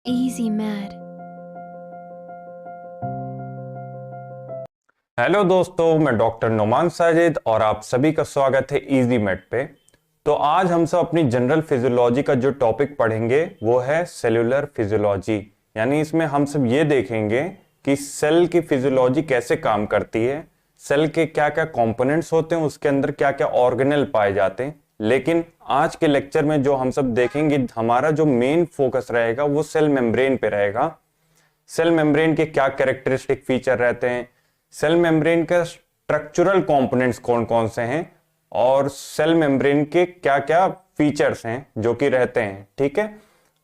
Easy Mad. Hello दोस्तों, मैं doctor Noman Sajid और आप सभी का स्वागत है इजी मेड पे। तो आज हम सब अपनी जनरल फिजियोलॉजी का जो टॉपिक पढ़ेंगे वो है सेलुलर फिजियोलॉजी। यानी इसमें हम सब ये देखेंगे कि सेल की फिजियोलॉजी कैसे काम करती है, सेल के क्या क्या कंपोनेंट्स होते हैं, उसके अंदर क्या क्या ऑर्गेनेल पाए जाते हैं। लेकिन आज के लेक्चर में जो हम सब देखेंगे, हमारा जो मेन फोकस रहेगा वो सेल मेम्ब्रेन पे रहेगा। सेल मेम्ब्रेन के क्या कैरेक्टरिस्टिक फीचर रहते हैं, सेल मेम्ब्रेन का स्ट्रक्चरल कंपोनेंट्स कौन कौन से हैं और सेल मेम्ब्रेन के क्या क्या फीचर्स हैं जो कि रहते हैं, ठीक है।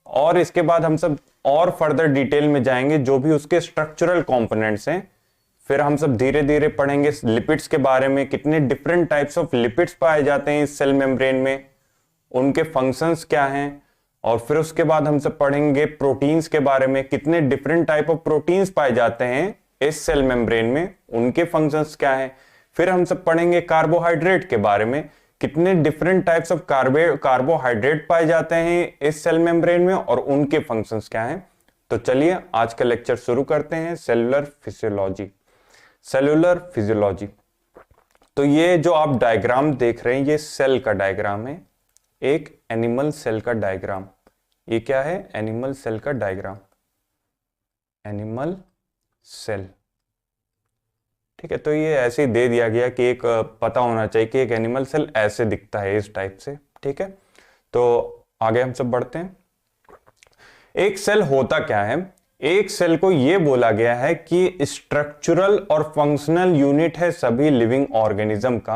और इसके बाद हम सब और फर्दर डिटेल में जाएंगे जो भी उसके स्ट्रक्चरल कंपोनेंट्स हैं। फिर हम सब धीरे धीरे पढ़ेंगे लिपिड्स के बारे में, कितने डिफरेंट टाइप्स ऑफ लिपिड्स पाए जाते हैं इस सेल मेम्ब्रेन में, उनके फंक्शंस क्या हैं। और फिर उसके बाद हम सब पढ़ेंगे प्रोटीन्स के बारे में, कितने डिफरेंट टाइप ऑफ प्रोटीन्स पाए जाते हैं इस सेल मेम्ब्रेन में, उनके फंक्शंस क्या हैं। फिर हम सब पढ़ेंगे कार्बोहाइड्रेट के बारे में, कितने डिफरेंट टाइप्स ऑफ कार्बोहाइड्रेट पाए जाते हैं इस सेल मेम्ब्रेन में और उनके फंक्शंस क्या हैं। तो चलिए आज का लेक्चर शुरू करते हैं। Cellular physiology. सेलुलर फिजियोलॉजी, तो ये जो आप डायग्राम देख रहे हैं ये सेल का डायग्राम है, एक एनिमल सेल का डायग्राम। ये क्या है? एनिमल सेल का डायग्राम, एनिमल सेल, ठीक है। तो ये ऐसे ही दे दिया गया कि एक पता होना चाहिए कि एक एनिमल सेल ऐसे दिखता है, इस टाइप से, ठीक है। तो आगे हम सब बढ़ते हैं। एक सेल होता क्या है? एक सेल को ये बोला गया है कि स्ट्रक्चरल और फंक्शनल यूनिट है सभी लिविंग ऑर्गेनिज्म का।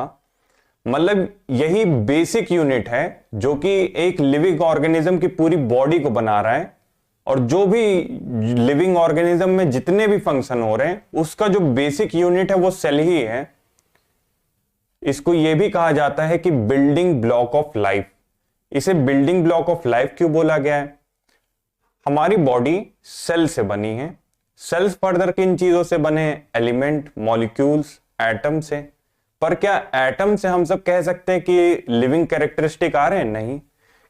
मतलब यही बेसिक यूनिट है जो कि एक लिविंग ऑर्गेनिज्म की पूरी बॉडी को बना रहा है, और जो भी लिविंग ऑर्गेनिज्म में जितने भी फंक्शन हो रहे हैं उसका जो बेसिक यूनिट है वो सेल ही है। इसको यह भी कहा जाता है कि बिल्डिंग ब्लॉक ऑफ लाइफ। इसे बिल्डिंग ब्लॉक ऑफ लाइफ क्यों बोला गया है? हमारी बॉडी सेल से बनी है। सेल्स फर्दर किन चीजों से बने हैं? एलिमेंट, मॉलिक्यूल्स, एटम से। पर क्या एटम से हम सब कह सकते हैं कि लिविंग कैरेक्टरिस्टिक आ रहे हैं? नहीं।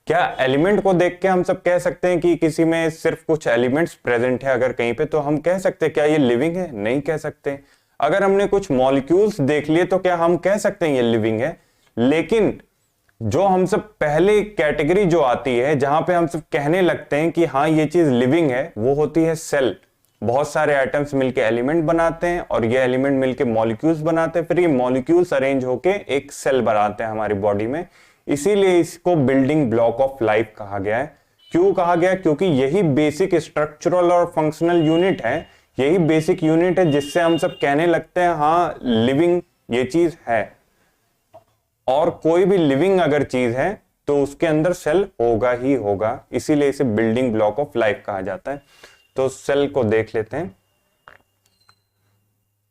क्या एलिमेंट को देख के हम सब कह सकते हैं कि किसी में सिर्फ कुछ एलिमेंट्स प्रेजेंट है अगर कहीं पे, तो हम कह सकते हैं क्या ये लिविंग है? नहीं कह सकते। अगर हमने कुछ मॉलिक्यूल्स देख लिए तो क्या हम कह सकते हैं ये लिविंग है? लेकिन जो हम सब पहले कैटेगरी जो आती है जहां पे हम सब कहने लगते हैं कि हाँ ये चीज लिविंग है, वो होती है सेल। बहुत सारे एटम्स मिलके एलिमेंट बनाते हैं और ये एलिमेंट मिलके मॉलिक्यूल्स बनाते हैं, फिर ये मॉलिक्यूल्स अरेंज होके एक सेल बनाते हैं हमारी बॉडी में। इसीलिए इसको बिल्डिंग ब्लॉक ऑफ लाइफ कहा गया है। क्यों कहा गया? क्योंकि यही बेसिक स्ट्रक्चरल और फंक्शनल यूनिट है, यही बेसिक यूनिट है जिससे हम सब कहने लगते हैं हाँ लिविंग ये चीज है। और कोई भी लिविंग अगर चीज है तो उसके अंदर सेल होगा ही होगा, इसीलिए इसे बिल्डिंग ब्लॉक ऑफ लाइफ कहा जाता है। तो सेल को देख लेते हैं।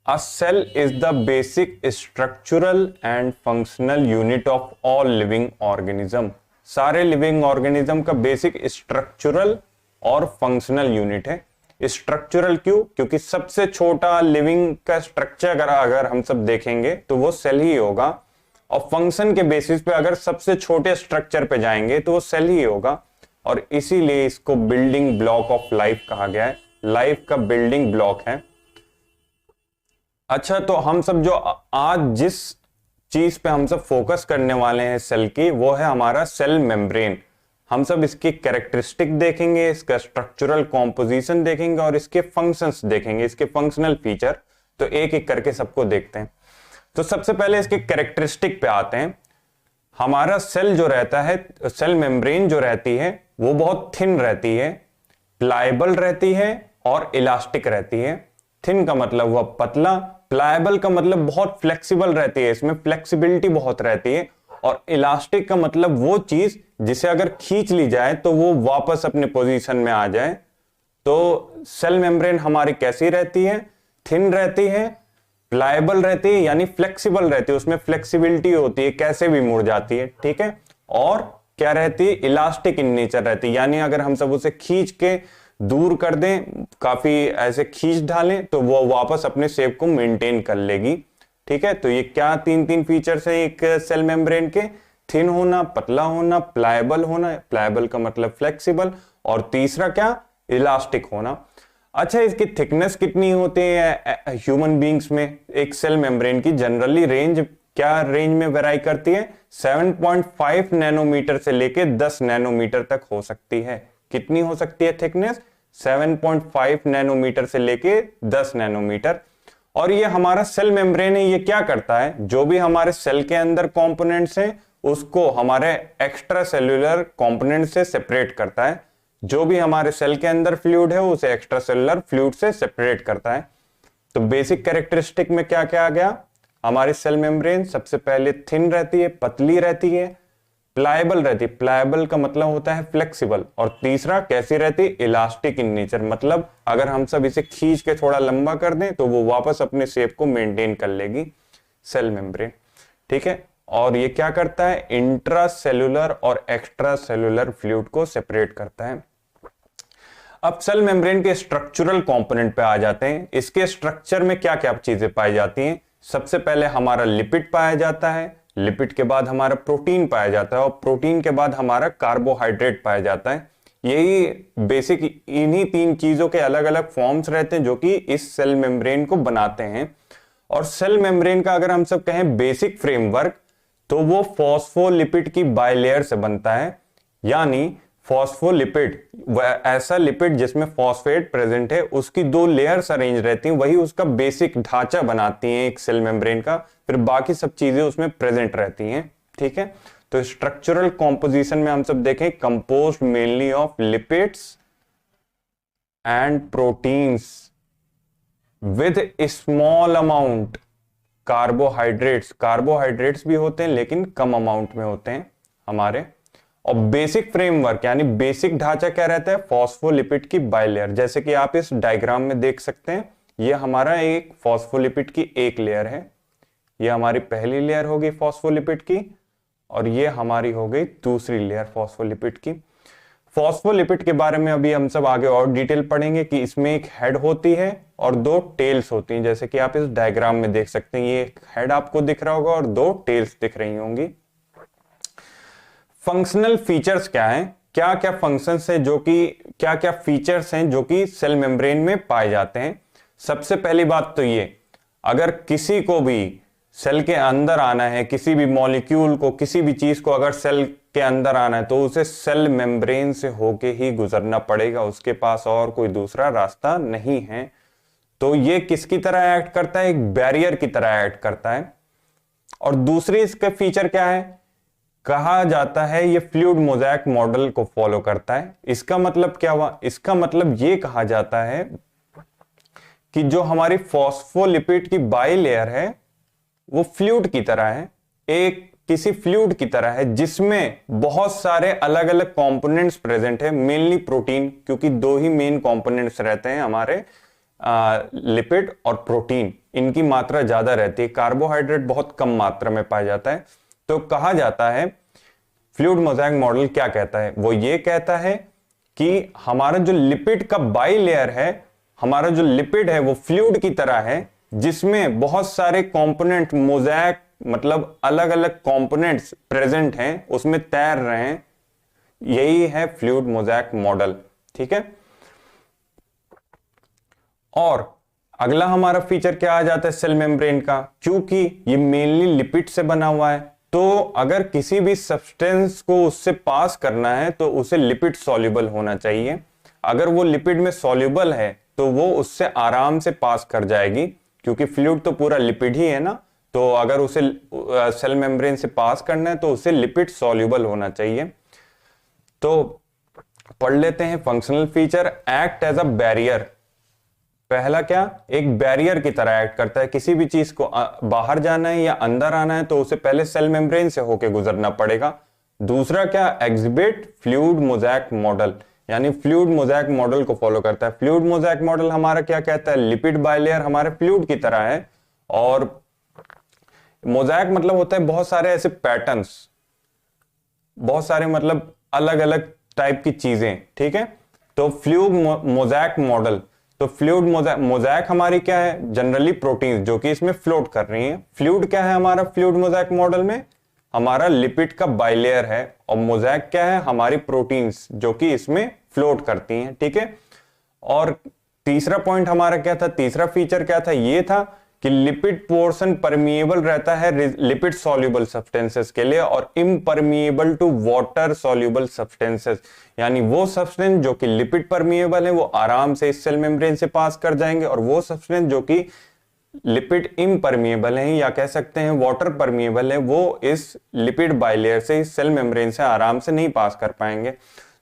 A cell is the basic structural and functional unit of all living organism। सारे लिविंग ऑर्गेनिज्म का बेसिक स्ट्रक्चरल और फंक्शनल यूनिट है। स्ट्रक्चरल क्यों? क्योंकि सबसे छोटा लिविंग का स्ट्रक्चर अगर हम सब देखेंगे तो वो सेल ही होगा, और फंक्शन के बेसिस पे अगर सबसे छोटे स्ट्रक्चर पे जाएंगे तो वो सेल ही होगा, और इसीलिए इसको बिल्डिंग ब्लॉक ऑफ लाइफ कहा गया है। लाइफ का बिल्डिंग ब्लॉक है। अच्छा, तो हम सब जो आज जिस चीज पे हम सब फोकस करने वाले हैं सेल की, वो है हमारा सेल मेम्ब्रेन। हम सब इसकी कैरेक्टरिस्टिक देखेंगे, इसका स्ट्रक्चरल कॉम्पोजिशन देखेंगे और इसके फंक्शंस देखेंगे, इसके फंक्शनल फीचर। तो एक एक करके सबको देखते हैं। तो सबसे पहले इसके कैरेक्टरिस्टिक पे आते हैं। हमारा सेल जो रहता है, सेल मेम्ब्रेन जो रहती है वो बहुत थिन रहती है, प्लायबल रहती है और इलास्टिक रहती है। थिन का मतलब हुआ पतला, प्लायबल का मतलब बहुत फ्लेक्सिबल रहती है, इसमें फ्लेक्सिबिलिटी बहुत रहती है, और इलास्टिक का मतलब वो चीज जिसे अगर खींच ली जाए तो वो वापस अपने पोजीशन में आ जाए। तो सेल मेम्ब्रेन हमारी कैसी रहती है? थिन रहती है, प्लायबल रहती है यानी फ्लेक्सिबल रहती है, उसमें फ्लेक्सिबिलिटी होती है, कैसे भी मुड़ जाती है, ठीक है। और क्या रहती है? इलास्टिक इन नेचर रहती है, यानी अगर हम सब उसे खींच के दूर कर दें, काफी ऐसे खींच डालें तो वो वापस अपने शेप को मेंटेन कर लेगी, ठीक है। तो ये क्या तीन तीन फीचर्स है एक सेल मेम्ब्रेन के? थिन होना, पतला होना, प्लायबल होना, प्लायबल का मतलब फ्लेक्सिबल, और तीसरा क्या? इलास्टिक होना। अच्छा, इसकी थिकनेस कितनी होती है ह्यूमन बींग्स में? एक सेल मेम्ब्रेन की जनरली रेंज क्या रेंज में वेराई करती है? 7.5 नैनोमीटर से लेके 10 नैनोमीटर तक हो सकती है। कितनी हो सकती है थिकनेस? 7.5 नैनोमीटर से लेके 10 नैनोमीटर। और ये हमारा सेल मेम्ब्रेन है, ये क्या करता है? जो भी हमारे सेल के अंदर कंपोनेंट्स हैं उसको हमारे एक्स्ट्रा सेल्यूलर कंपोनेंट से सेपरेट करता है। जो भी हमारे सेल के अंदर फ्लूइड है उसे एक्स्ट्रा सेल्यूलर फ्लूइड से सेपरेट करता है। तो बेसिक कैरेक्टरिस्टिक में क्या क्या आ गया? हमारी सेल मेम्ब्रेन सबसे पहले थिन रहती है, पतली रहती है, प्लायबल रहती है। प्लायबल का मतलब होता है फ्लेक्सिबल। और तीसरा कैसी रहती है? इलास्टिक इन नेचर, मतलब अगर हम सब इसे खींच के थोड़ा लंबा कर दें तो वो वापस अपने शेप को मेंटेन कर लेगी सेल मेम्ब्रेन। ठीक है, और ये क्या करता है? इंट्रा सेल्यूलर और एक्स्ट्रा सेल्यूलर फ्लूइड को सेपरेट करता है। अब सेल मेम्ब्रेन के स्ट्रक्चरल कंपोनेंट पे आ जाते हैं। इसके स्ट्रक्चर में क्या क्या चीजें पाई जाती हैं? सबसे पहले हमारा लिपिड पाया जाता है, लिपिड के बाद हमारा प्रोटीन पाया जाता है और प्रोटीन के बाद हमारा कार्बोहाइड्रेट पाया जाता है। यही बेसिक इन्हीं तीन चीजों के अलग अलग फॉर्म्स रहते हैं जो कि इस सेल मेम्ब्रेन को बनाते हैं। और सेल मेम्ब्रेन का अगर हम सब कहें बेसिक फ्रेमवर्क तो वो फॉस्फोलिपिड की बाइलेयर से बनता है। यानी फॉस्फोलिपिड ऐसा लिपिड जिसमें फॉस्फेट प्रेजेंट है, उसकी दो लेयर्स अरेंज रहती हैं, वही उसका बेसिक ढांचा बनाती हैं एक सेल मेम्ब्रेन का। फिर बाकी सब चीजें उसमें प्रेजेंट रहती हैं। ठीक है, तो स्ट्रक्चरल कॉम्पोजिशन में हम सब देखें, composed mainly of lipids and proteins with small amount carbohydrates. Carbohydrates भी होते हैं लेकिन कम अमाउंट में होते हैं हमारे। और बेसिक फ्रेमवर्क यानी बेसिक ढांचा क्या रहता है? फॉस्फोलिपिड की बाइलेयर। जैसे कि आप इस डायग्राम में देख सकते हैं, ये हमारा एक फॉस्फोलिपिड की एक लेयर है। ये हमारी पहली लेयर होगी फॉस्फोलिपिड की और ये हमारी हो गई दूसरी लेयर फॉस्फोलिपिड की। फॉस्फोलिपिड के बारे में अभी हम सब आगे और डिटेल पढ़ेंगे कि इसमें एक हेड होती है और दो टेल्स होती हैं। जैसे कि आप इस डायग्राम में देख सकते हैं, ये एक हेड आपको दिख रहा होगा और दो टेल्स दिख रही होंगी। फंक्शनल फीचर्स क्या हैं? क्या क्या फंक्शंस हैं जो कि क्या क्या फीचर्स हैं जो कि सेल मेम्ब्रेन में पाए जाते हैं? सबसे पहली बात तो ये, अगर किसी को भी सेल के अंदर आना है, किसी भी मॉलिक्यूल को, किसी भी चीज को अगर सेल के अंदर आना है तो उसे सेल मेम्ब्रेन से होके ही गुजरना पड़ेगा, उसके पास और कोई दूसरा रास्ता नहीं है। तो ये किसकी तरह एक्ट करता है? एक बैरियर की तरह एक्ट करता है। और दूसरी इसका फीचर क्या है? कहा जाता है ये फ्लूइड मोज़ेक मॉडल को फॉलो करता है। इसका मतलब क्या हुआ? इसका मतलब ये कहा जाता है कि जो हमारी फॉस्फोलिपिड की बाइलेयर है वो फ्लूइड की तरह है, एक किसी फ्लूइड की तरह है जिसमें बहुत सारे अलग अलग कंपोनेंट्स प्रेजेंट है, मेनली प्रोटीन, क्योंकि दो ही मेन कंपोनेंट्स रहते हैं हमारे, लिपिड और प्रोटीन। इनकी मात्रा ज्यादा रहती है, कार्बोहाइड्रेट बहुत कम मात्रा में पाया जाता है। तो कहा जाता है फ्लूइड मोज़ेक मॉडल क्या कहता है? वो ये कहता है कि हमारा जो लिपिड का बाइलेयर है, हमारा जो लिपिड है वो फ्लूइड की तरह है जिसमें बहुत सारे कंपोनेंट, मोज़ेक मतलब अलग अलग कंपोनेंट्स प्रेजेंट हैं, उसमें तैर रहे हैं। यही है फ्लूइड मोज़ेक मॉडल। ठीक है, और अगला हमारा फीचर क्या आ जाता है सेल मेम्ब्रेन का? क्योंकि ये मेनली लिपिड से बना हुआ है तो अगर किसी भी सब्सटेंस को उससे पास करना है तो उसे लिपिड सॉल्युबल होना चाहिए। अगर वो लिपिड में सॉल्युबल है तो वो उससे आराम से पास कर जाएगी, क्योंकि फ्लूइड तो पूरा लिपिड ही है ना। तो अगर उसे सेल मेम्ब्रेन से पास करना है तो उसे लिपिड सॉल्युबल होना चाहिए। तो पढ़ लेते हैं functional feature. Act as a barrier. पहला क्या? एक बैरियर की तरह एक्ट करता है। किसी भी चीज को बाहर जाना है या अंदर आना है तो उसे पहले सेल मेम्ब्रेन से होके गुजरना पड़ेगा। दूसरा क्या? एग्जिबिट फ्लूइड मोज़ेक मॉडल, यानी फ्लूइड मोज़ेक मॉडल को फॉलो करता है। फ्लूइड मोज़ेक मॉडल हमारा क्या कहता है? लिपिड बाइलेयर हमारे फ्लूइड की तरह है और मोज़ेक मतलब होता है बहुत सारे ऐसे पैटर्न्स, बहुत सारे मतलब अलग अलग टाइप की चीजें। ठीक है, तो फ्लूइड मोज़ेक मॉडल, तो फ्लूइड मोज़ेक हमारी क्या है? जनरली प्रोटीन जो कि इसमें फ्लोट कर रही हैं। फ्लूइड क्या है हमारा फ्लूइड मोज़ेक मॉडल में? हमारा लिपिड का बाइलेयर है। और मोज़ेक क्या है? हमारी प्रोटीन्स जो कि इसमें फ्लोट करती हैं। ठीक है, और तीसरा पॉइंट हमारा क्या था, तीसरा फीचर क्या था, ये था कि लिपिड पोर्शन परमिएबल रहता है लिपिड सॉल्युबल सब्सटेंसेस के लिए और impermeable to water soluble substances, यानी वो सब्सटेंस जो कि लिपिड परमिएबल है वो आराम से इस सेल मेम्ब्रेन से पास कर जाएंगे और वो सब्सटेंस जो कि लिपिड इम्परमिएबल है या कह सकते हैं वाटर परमिएबल है वो इस लिपिड बाइलेयर से इस सेल मेम्ब्रेन से आराम से नहीं पास कर पाएंगे।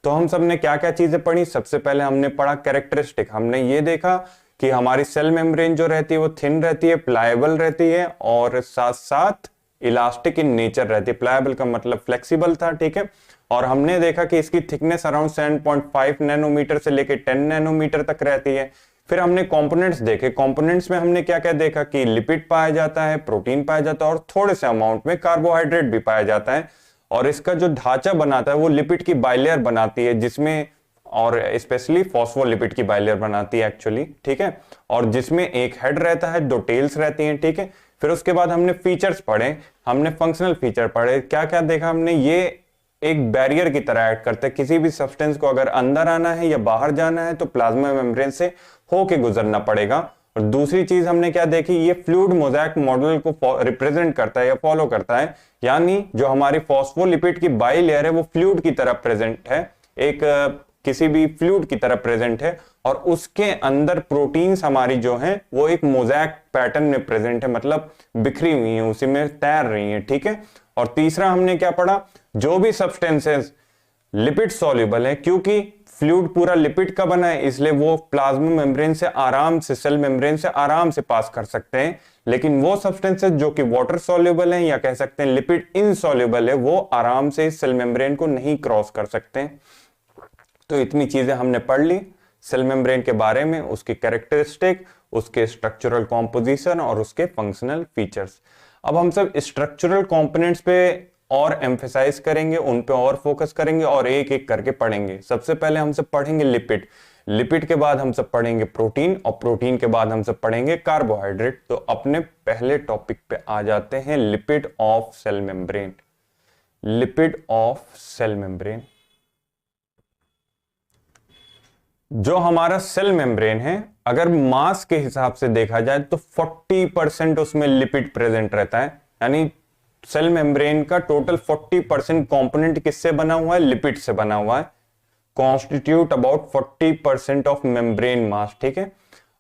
तो हम सब ने क्या क्या चीजें पढ़ी, सबसे पहले हमने पढ़ा कैरेक्टरिस्टिक, हमने ये देखा कि हमारी सेल मेम्ब्रेन जो रहती है वो थिन रहती है, प्लायबल रहती है और साथ साथ इलास्टिक इन नेचर रहती है। प्लायबल का मतलब फ्लेक्सिबल था, ठीक है। और हमने देखा कि इसकी थिकनेस अराउंड 7.5 नैनोमीटर से लेकर 10 नैनोमीटर तक रहती है। फिर हमने कंपोनेंट्स देखे, कंपोनेंट्स में हमने क्या क्या देखा कि लिपिड पाया जाता है, प्रोटीन पाया जाता है और थोड़े से अमाउंट में कार्बोहाइड्रेट भी पाया जाता है। और इसका जो ढांचा बनाता है वो लिपिड की बाइलेयर बनाती है, जिसमें और स्पेशली फॉस्फोलिपिड की बाइलेयर बनाती है एक्चुअली, ठीक है। और जिसमें एक हेड रहता है, 2 टेल्स रहती हैं, ठीक है। फिर उसके बाद हमने फीचर्स पढ़े, हमने फंक्शनल फीचर पढ़े। क्या क्या देखा हमने, ये एक बैरियर की तरह एक्ट करते हैं। किसी भी सब्सटेंस को अगर अंदर आना है या बाहर जाना है तो प्लाज्मा मेम्ब्रेन से होके गुजरना पड़ेगा। और दूसरी चीज हमने क्या देखी, ये फ्लूइड मोज़ेक मॉडल को रिप्रेजेंट करता है या फॉलो करता है, यानी जो हमारी फॉस्फोलिपिड की बाइलेयर है वो फ्लूइड की तरह प्रेजेंट है, एक किसी भी फ्लूइड की तरह प्रेजेंट है और उसके अंदर प्रोटीन्स हमारी जो हैं वो एक मोज़ेक पैटर्न में प्रेजेंट है, मतलब बिखरी हुई हैं, उसी में तैर रही हैं, ठीक है। और तीसरा हमने क्या पढ़ा, जो भी सब्सटेंसेस लिपिड सॉल्युबल है, क्योंकि फ्लूइड पूरा लिपिड का बना है इसलिए वो प्लाज्मा मेम्ब्रेन से आराम से, सेल मेम्ब्रेन से आराम से पास कर सकते हैं। लेकिन वो सब्सटेंसेस जो कि वाटर सॉल्युबल हैं या कह सकते हैं लिपिड इनसॉल्युबल है, वो आराम से इस सेल मेम्ब्रेन को नहीं क्रॉस कर सकते हैं। तो इतनी चीजें हमने पढ़ ली सेल मेम्ब्रेन के बारे में, उसकी कैरेक्टरिस्टिक, उसके स्ट्रक्चरल कॉम्पोजिशन और उसके फंक्शनल फीचर्स। अब हम सब स्ट्रक्चरल कंपोनेंट्स पे और एम्फेसाइज करेंगे, उन पे और फोकस करेंगे और एक एक करके पढ़ेंगे। सबसे पहले हम सब पढ़ेंगे लिपिड, लिपिड के बाद हम सब पढ़ेंगे प्रोटीन और प्रोटीन के बाद हम सब पढ़ेंगे कार्बोहाइड्रेट। तो अपने पहले टॉपिक पे आ जाते हैं, lipid of cell membrane. Lipid of cell membrane, जो हमारा सेल मेम्ब्रेन है अगर मास के हिसाब से देखा जाए तो 40% उसमें लिपिड प्रेजेंट रहता है, यानी सेल मेम्ब्रेन का टोटल 40% कंपोनेंट किससे बना हुआ है, लिपिड से बना हुआ है, कॉन्स्टिट्यूट अबाउट 40% ऑफ मेम्ब्रेन मास, ठीक है।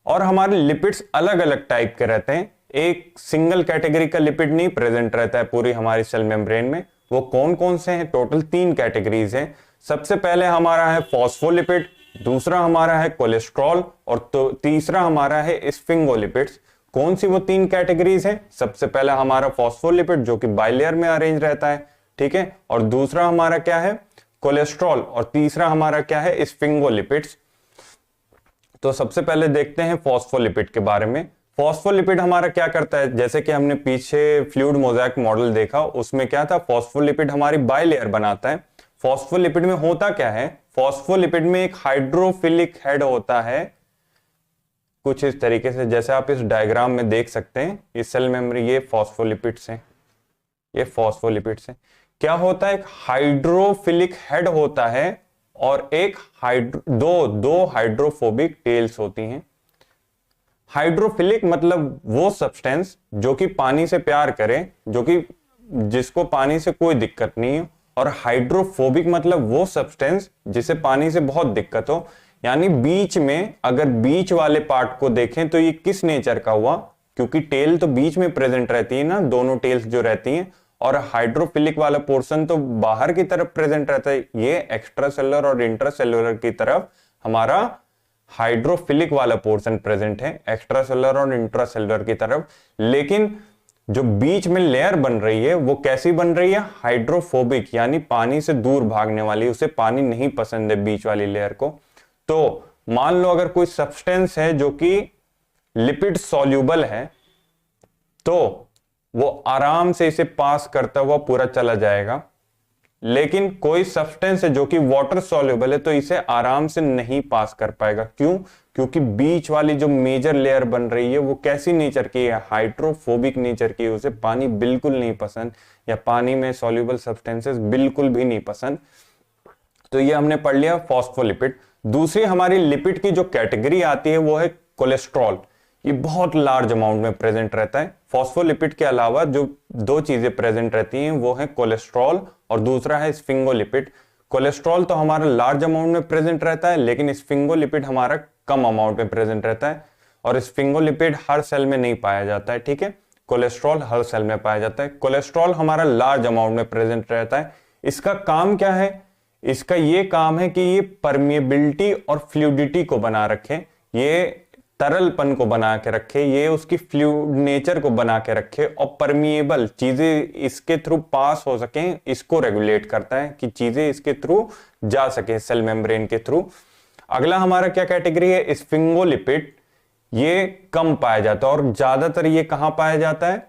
और हमारे लिपिड्स अलग अलग टाइप के रहते हैं, एक सिंगल कैटेगरी का लिपिड नहीं प्रेजेंट रहता है पूरी हमारी सेल मेम्ब्रेन में। वो कौन कौन से हैं, टोटल 3 कैटेगरीज हैं। सबसे पहले हमारा है फॉस्फोलिपिड, दूसरा हमारा है कोलेस्ट्रॉल और तो तीसरा हमारा है स्फिंगोलिपिड्स। कौन सी वो 3 कैटेगरीज हैं, सबसे पहला हमारा फॉस्फोलिपिड जो कि बाइलेयर में अरेंज रहता है, ठीक है। और दूसरा हमारा क्या है, कोलेस्ट्रॉल, और तीसरा हमारा क्या है, स्फिंगोलिपिड्स। तो सबसे पहले देखते हैं फॉस्फोलिपिड के बारे में। फॉस्फोलिपिड हमारा क्या करता है, जैसे कि हमने पीछे फ्लूइड मोज़ेक मॉडल देखा, उसमें क्या था, फॉस्फोलिपिड हमारी बाइलेयर बनाता है। फॉस्फोलिपिड में होता क्या है, फॉस्फोलिपिड में एक हाइड्रोफिलिक हेड होता है, कुछ इस तरीके से, जैसे आप इस डायग्राम में देख सकते हैं। ये सेल मेम्ब्रेन, ये फॉस्फोलिपिड्स हैं, ये फॉस्फोलिपिड्स हैं। क्या होता है, एक हाइड्रोफिलिक हेड होता है और एक दो हाइड्रोफोबिक टेल्स होती हैं। हाइड्रोफिलिक मतलब वो सब्सटेंस जो कि पानी से प्यार करे, जो कि जिसको पानी से कोई दिक्कत नहीं है, और हाइड्रोफोबिक मतलब वो सब्सटेंस जिसे पानी से बहुत दिक्कत हो। यानी बीच में, अगर बीच वाले पार्ट को देखें तो ये किस नेचर का हुआ, क्योंकि टेल तो बीच में प्रेजेंट रहती है ना, दोनों टेल्स जो रहती हैं, और हाइड्रोफिलिक वाला पोर्शन तो बाहर की तरफ प्रेजेंट रहता है। ये एक्स्ट्रा सेलुलर और इंट्रासेलुलर की तरफ हमारा हाइड्रोफिलिक वाला पोर्शन प्रेजेंट है, एक्स्ट्रा सेलुलर और इंट्रासेलुलर की तरफ। लेकिन जो बीच में लेयर बन रही है वो कैसी बन रही है, हाइड्रोफोबिक, यानी पानी से दूर भागने वाली, उसे पानी नहीं पसंद है बीच वाली लेयर को। तो मान लो अगर कोई सब्सटेंस है जो कि लिपिड सॉल्युबल है तो वो आराम से इसे पास करता हुआ पूरा चला जाएगा। लेकिन कोई सब्सटेंस है जो कि वाटर सॉल्युबल है तो इसे आराम से नहीं पास कर पाएगा। क्यों, क्योंकि बीच वाली जो मेजर लेयर बन रही है वो कैसी नेचर की है, हाइड्रोफोबिक नेचर की है, उसे पानी बिल्कुल नहीं पसंद, या पानी में सॉल्युबल सब्सटेंसेस बिल्कुल भी नहीं पसंद। तो ये हमने पढ़ लिया फॉस्फोलिपिड। दूसरी हमारी लिपिड की जो कैटेगरी आती है वो है कोलेस्ट्रॉल। ये बहुत लार्ज अमाउंट में प्रेजेंट रहता है। फॉस्फोलिपिड के अलावा जो दो चीजें प्रेजेंट रहती हैं वो है कोलेस्ट्रॉल और दूसरा है स्फिंगोलिपिड। कोलेस्ट्रॉल तो हमारा लार्ज अमाउंट में प्रेजेंट रहता है, लेकिन स्फिंगोलिपिड हमारा कम अमाउंट में प्रेजेंट रहता है, और स्फिंगोलिपिड हर सेल में नहीं पाया जाता है। ठीक है, कोलेस्ट्रॉल हर सेल में पाया जाता है। कोलेस्ट्रॉल हमारा लार्ज अमाउंट में प्रेजेंट रहता है। इसका काम क्या है? इसका ये काम है कि ये परमिएबिलिटी और फ्लूइडिटी को बना रखे, ये तरलपन को बना के रखे, ये उसकी फ्लूइड नेचर को बना के रखे, और परमिएबल चीजें इसके थ्रू पास हो सके, इसको रेगुलेट करता है कि चीजें इसके थ्रू जा सके सेल मेम्ब्रेन के थ्रू। अगला हमारा क्या कैटेगरी है? स्फिंगोलिपिड। ये कम पाया जाता है और ज्यादातर ये कहां पाया जाता है?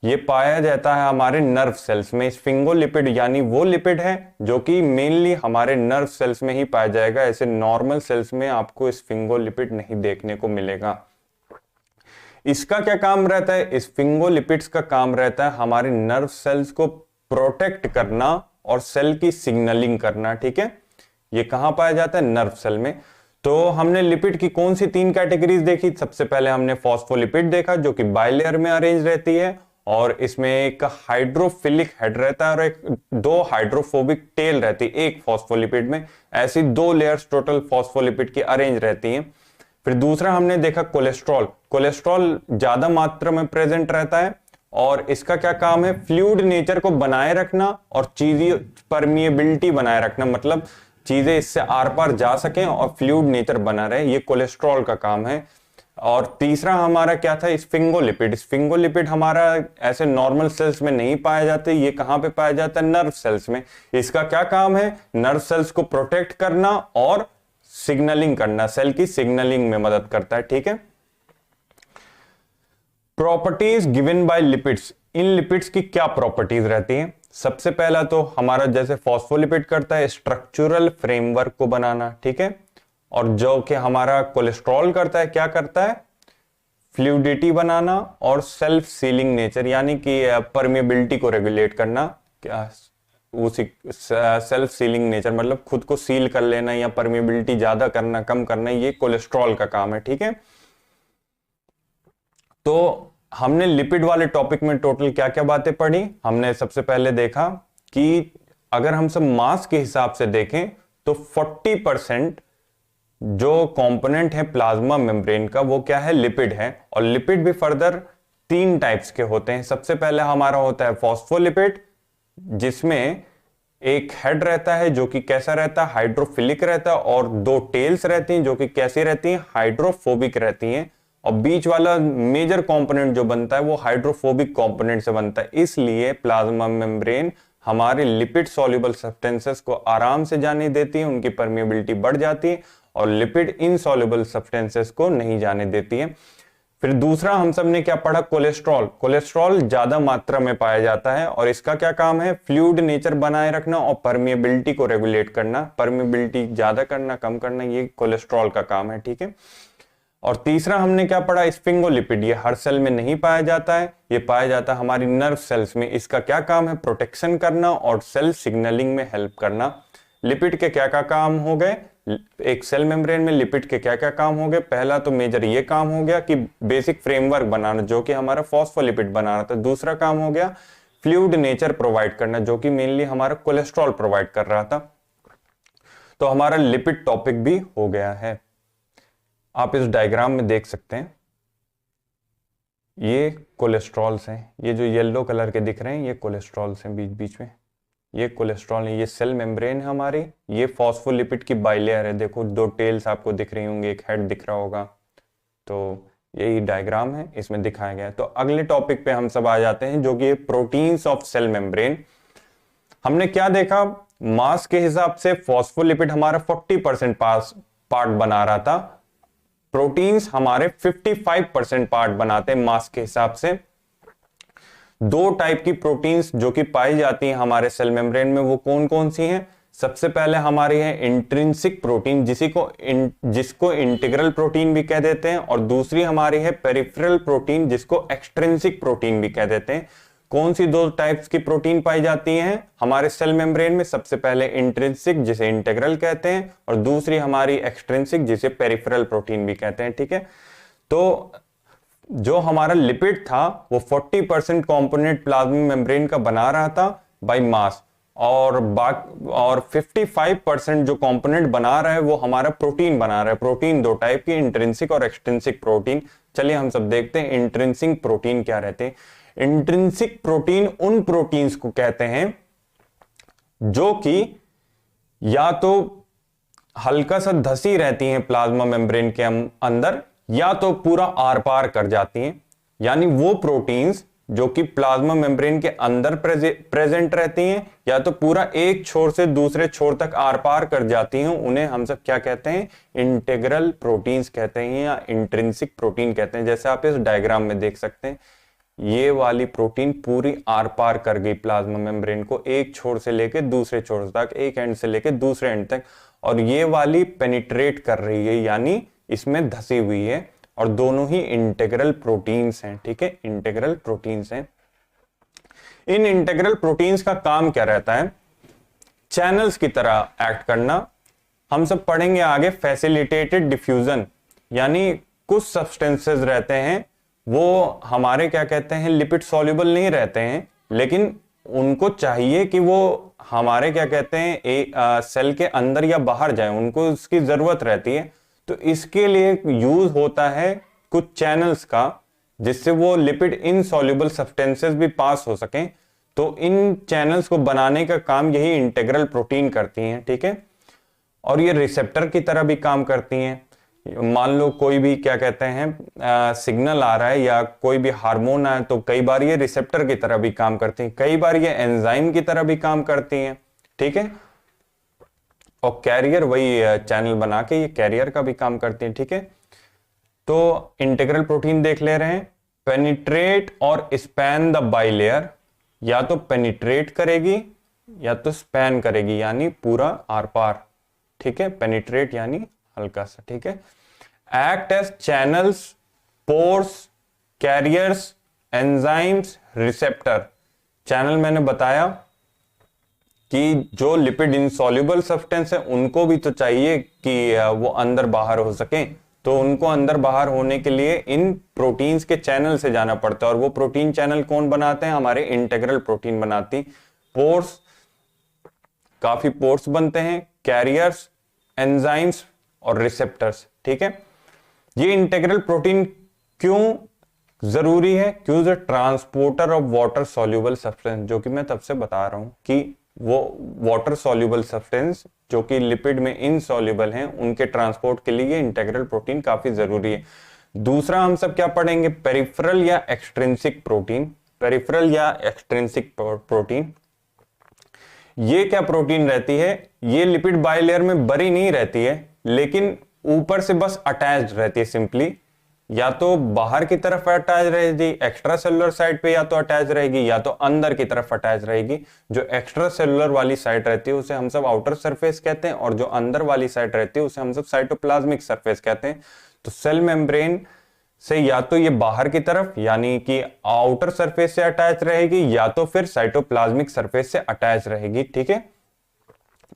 ये पाया जाता है हमारे नर्व सेल्स में। स्फिंगोलिपिड यानी वो लिपिड है जो कि मेनली हमारे नर्व सेल्स में ही पाया जाएगा। ऐसे नॉर्मल सेल्स में आपको स्फिंगोलिपिड नहीं देखने को मिलेगा। इसका क्या काम रहता है? स्फिंगोलिपिड्स का काम रहता है हमारे नर्व सेल्स को प्रोटेक्ट करना और सेल की सिग्नलिंग करना। ठीक है, ये कहां पाया जाता है? नर्व सेल में। तो हमने लिपिड की कौन सी 3 कैटेगरीज देखी? सबसे पहले हमने फॉस्फोलिपिड देखा जो कि बाइलेयर में अरेंज रहती है, और इसमें एक हाइड्रोफिलिक हेड रहता है और एक 2 हाइड्रोफोबिक टेल रहती है एक फॉस्फोलिपिड में। ऐसी 2 लेयर्स टोटल फॉस्फोलिपिड की अरेंज रहती हैं। फिर दूसरा हमने देखा कोलेस्ट्रॉल। कोलेस्ट्रॉल ज्यादा मात्रा में प्रेजेंट रहता है और इसका क्या काम है? फ्लूइड नेचर को बनाए रखना और चीजें परमिएबिलिटी बनाए रखना, मतलब चीजें इससे आर पार जा सकें और फ्लूइड नेचर बना रहे, ये कोलेस्ट्रॉल का काम है। और तीसरा हमारा क्या था? स्फिंगोलिपिड। स्फिंगोलिपिड हमारा ऐसे नॉर्मल सेल्स में नहीं पाया जाते, ये कहां पे पाया जाता है? नर्व सेल्स में। इसका क्या काम है? नर्व सेल्स को प्रोटेक्ट करना और सिग्नलिंग करना, सेल की सिग्नलिंग में मदद करता है। ठीक है, properties given by lipids. In lipids की क्या प्रॉपर्टीज रहती हैं? सबसे पहला तो हमारा जैसे फॉस्फोलिपिड करता है स्ट्रक्चरल फ्रेमवर्क को बनाना। ठीक है, और जो कि हमारा कोलेस्ट्रॉल करता है, क्या करता है? फ्लूइडिटी बनाना और सेल्फ सीलिंग नेचर, यानी कि परमिएबिलिटी को रेगुलेट करना। उसी सेल्फ सीलिंग नेचर मतलब खुद को सील कर लेना या परमिएबिलिटी ज्यादा करना कम करना, ये कोलेस्ट्रॉल का काम है। ठीक है, तो हमने लिपिड वाले टॉपिक में टोटल क्या क्या बातें पढ़ी? हमने सबसे पहले देखा कि अगर हम सब मास के हिसाब से देखें तो 40% जो कंपोनेंट है प्लाज्मा मेम्ब्रेन का वो क्या है? लिपिड है। और लिपिड भी फर्दर 3 टाइप्स के होते हैं। सबसे पहले हमारा होता है फॉस्फोलिपिड, जिसमें एक हेड रहता है जो कि कैसा रहता है? हाइड्रोफिलिक रहता है, और 2 टेल्स रहती हैं जो कि कैसी रहती हैं? हाइड्रोफोबिक रहती हैं। और बीच वाला मेजर कंपोनेंट जो बनता है वो हाइड्रोफोबिक कंपोनेंट से बनता है। इसलिए प्लाज्मा मेम्ब्रेन हमारे लिपिड सॉल्युबल सब्सटेंसेस को आराम से जाने देती है, उनकी परमिएबिलिटी बढ़ जाती है, और लिपिड इनसॉल्युबल सब्सटेंसेस को नहीं जाने देती है। फिर दूसरा हम सब ने क्या पढ़ा? कोलेस्ट्रॉल। कोलेस्ट्रॉल ज्यादा मात्रा में पाया जाता है और इसका क्या काम है? फ्लूइड नेचर बनाए रखना और परमिएबिलिटी को रेगुलेट करना, परमिएबिलिटी ज्यादा करना कम करना, ये कोलेस्ट्रॉल का काम है। ठीक है, और तीसरा हमने क्या पढ़ा? स्फिंगोलिपिड। ये हर सेल में नहीं पाया जाता है, ये पाया जाता है हमारी नर्व सेल्स में। इसका क्या काम है? प्रोटेक्शन करना और सेल सिग्नलिंग में हेल्प करना। लिपिड के क्या क्या काम हो गए? एक सेल मेम्ब्रेन में लिपिड के क्या क्या काम हो गए? पहला तो मेजर ये काम हो गया कि बेसिक फ्रेमवर्क बनाना, जो कि हमारा फॉस्फोलिपिड बना रहा था। दूसरा काम हो गया फ्लूइड नेचर प्रोवाइड करना, जो कि मेनली हमारा कोलेस्ट्रॉल प्रोवाइड कर रहा था। तो हमारा लिपिड टॉपिक भी हो गया है। आप इस डायग्राम में देख सकते हैं, ये कोलेस्ट्रॉल्स हैं, ये जो येलो कलर के दिख रहे हैं ये कोलेस्ट्रॉल्स हैं बीच बीच में, ये कोलेस्ट्रॉल है। ये सेल मेम्ब्रेन है हमारी, ये फॉस्फोलिपिड की बाइलेयर है। देखो 2 टेल्स आपको दिख रही होंगी, एक हेड दिख रहा होगा। तो यही डायग्राम है, इसमें दिखाया गया है। तो अगले टॉपिक पे हम सब आ जाते हैं, जो कि प्रोटीन्स ऑफ सेल मेम्ब्रेन। हमने क्या देखा? मास के हिसाब से फॉस्फोलिपिड हमारा 40% पार्ट बना रहा था, प्रोटीन्स हमारे 55% पार्ट बनाते हैं मास के हिसाब से। 2 टाइप की प्रोटीन्स जो कि पाई जाती हैं हमारे सेल मेम्ब्रेन में, वो कौन कौन सी हैं? सबसे पहले हमारी है इंट्रिंसिक प्रोटीन, जिसको इंटीग्रल प्रोटीन भी कह देते हैं, और दूसरी हमारी है पेरिफेरल प्रोटीन, जिसको एक्सट्रिंसिक प्रोटीन भी कह देते हैं। कौन सी दो टाइप्स की प्रोटीन पाई जाती हैं हमारे सेल मेम्ब्रेन में? सबसे पहले इंट्रिंसिक जिसे इंटेग्रल कहते हैं, और दूसरी हमारी एक्सट्रिंसिक जिसे पेरिफेरल प्रोटीन भी कहते हैं। ठीक है, तो जो हमारा लिपिड था वो 40% कंपोनेंट प्लाज्मा मेम्ब्रेन का बना रहा था बाय मास, और 55% जो कंपोनेंट बना रहा है वो हमारा प्रोटीन बना रहा है। प्रोटीन दो टाइप की, इंट्रिंसिक और एक्सट्रिंसिक प्रोटीन। चलिए हम सब देखते हैं इंट्रिंसिक प्रोटीन क्या रहते हैं। इंट्रिंसिक प्रोटीन उन प्रोटीन्स को कहते हैं जो कि या तो हल्का सा धसी रहती हैं प्लाज्मा मेम्ब्रेन के अंदर, या तो पूरा आर पार कर जाती हैं। यानी वो प्रोटीन्स जो कि प्लाज्मा मेम्ब्रेन के अंदर प्रेजेंट रहती हैं या तो पूरा एक छोर से दूसरे छोर तक आर पार कर जाती हैं, उन्हें हम सब क्या कहते हैं? इंटीग्रल प्रोटीन्स कहते हैं या इंट्रिंसिक प्रोटीन कहते हैं। जैसे आप इस डायग्राम में देख सकते हैं, ये वाली प्रोटीन पूरी आर पार कर गई प्लाज्मा मेम्ब्रेन को, एक छोर से लेकर दूसरे छोर तक, एक एंड से लेकर दूसरे एंड तक, और ये वाली पेनिट्रेट कर रही है यानी इसमें धसी हुई है, और दोनों ही इंटीग्रल प्रोटीन्स हैं। ठीक है, इंटीग्रल प्रोटीन्स हैं। इन इंटीग्रल प्रोटीन्स का काम क्या रहता है? चैनल्स की तरह एक्ट करना। हम सब पढ़ेंगे आगे फैसिलिटेटेड डिफ्यूजन, यानी कुछ सब्सटेंसेस रहते हैं वो हमारे क्या कहते हैं लिपिड सॉल्युबल नहीं रहते हैं, लेकिन उनको चाहिए कि वो हमारे क्या कहते हैं सेल के अंदर या बाहर जाए, उनको उसकी जरूरत रहती है। तो इसके लिए यूज होता है कुछ चैनल्स का, जिससे वो लिपिड इनसॉल्युबल सब्सटेंसेस भी पास हो सकें। तो इन चैनल्स को बनाने का काम यही इंटीग्रल प्रोटीन करती हैं। ठीक है, और ये रिसेप्टर की तरह भी काम करती हैं। मान लो कोई भी क्या कहते हैं सिग्नल आ रहा है या कोई भी हार्मोन आया, तो कई बार ये रिसेप्टर की तरह भी काम करती हैं, कई बार ये एंजाइम की तरह भी काम करती हैं। ठीक है, और कैरियर वही चैनल बना के ये कैरियर का भी काम करती हैं। ठीक है, तो इंटीग्रल प्रोटीन देख ले रहे हैं। पेनिट्रेट और स्पैन द बाइलेयर, या तो पेनिट्रेट करेगी या तो स्पैन करेगी, यानी पूरा आर पार। ठीक है, पेनिट्रेट यानी हल्का सा। ठीक है, act as channels, pores, carriers, enzymes, receptor. Channel मैंने बताया कि जो लिपिड इनसॉल्युबल सब्सटेंस है उनको भी तो चाहिए कि वो अंदर बाहर हो सके, तो उनको अंदर बाहर होने के लिए इन प्रोटीन्स के चैनल से जाना पड़ता है। और वो प्रोटीन चैनल कौन बनाते हैं? हमारे इंटीग्रल प्रोटीन बनाती। पोर्स, काफी पोर्स बनते हैं, कैरियर्स, एंजाइम्स और रिसेप्टर्स। ठीक है, ये इंटीग्रल प्रोटीन क्यों जरूरी है? क्यों? Transporter of water soluble substance, जो कि मैं तब से बता रहा हूं कि वो वाटर सॉल्युबल सब्सटेंस जो कि लिपिड में इनसॉल्युबल हैं, उनके ट्रांसपोर्ट के लिए इंटीग्रल प्रोटीन काफी जरूरी है। दूसरा हम सब क्या पढ़ेंगे? पेरिफेरल या एक्सट्रिंसिक प्रोटीन। पेरिफेरल या एक्सट्रिंसिक प्रोटीन, ये क्या प्रोटीन रहती है? ये लिपिड बाइलेयर में बरी नहीं रहती है, लेकिन ऊपर से बस अटैच्ड रहती है सिंपली। या तो बाहर की तरफ अटैच रहेगी एक्स्ट्रा सेलुलर साइड पे, या तो अटैच रहेगी या तो अंदर की तरफ अटैच रहेगी। जो एक्स्ट्रा सेलुलर वाली साइड रहती है उसे हम सब आउटर सरफेस कहते हैं, और जो अंदर वाली साइड रहती है उसे हम सब साइटोप्लाज्मिक सरफेस कहते हैं। तो सेल मेम्ब्रेन से या तो ये बाहर की तरफ यानी कि आउटर सरफेस से अटैच रहेगी, या तो फिर साइटोप्लाज्मिक सरफेस से अटैच रहेगी। ठीक है,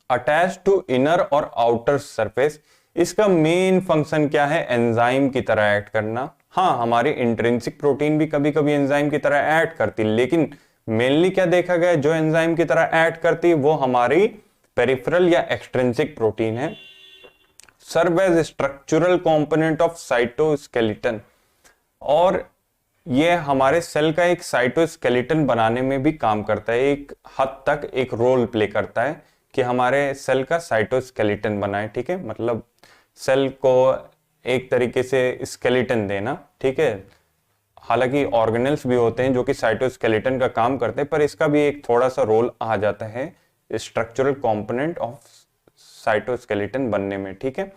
अटैच टू इनर और आउटर सरफेस। इसका मेन फंक्शन क्या है? एंजाइम की तरह एक्ट करना। हाँ, हमारी इंट्रिंसिक प्रोटीन भी कभी कभी एंजाइम की तरह एक्ट करती, लेकिन मेनली क्या देखा गया जो एंजाइम की तरह एक्ट करती वो हमारी पेरिफेरल या एक्सट्रिंसिक प्रोटीन है। Serve as structural component of cytoskeleton, और ये हमारे सेल का एक साइटोस्केलेटन बनाने में भी काम करता है, एक हद तक एक रोल प्ले करता है कि हमारे सेल का साइटोस्केलेटन बनाए। ठीक है, मतलब सेल को एक तरीके से स्केलेटन देना। ठीक है, हालांकि ऑर्गेनेल्स भी होते हैं जो कि साइटोस्केलेटन का काम करते हैं, पर इसका भी एक थोड़ा सा रोल आ जाता है स्ट्रक्चरल कंपोनेंट ऑफ साइटोस्केलेटन बनने में। ठीक है,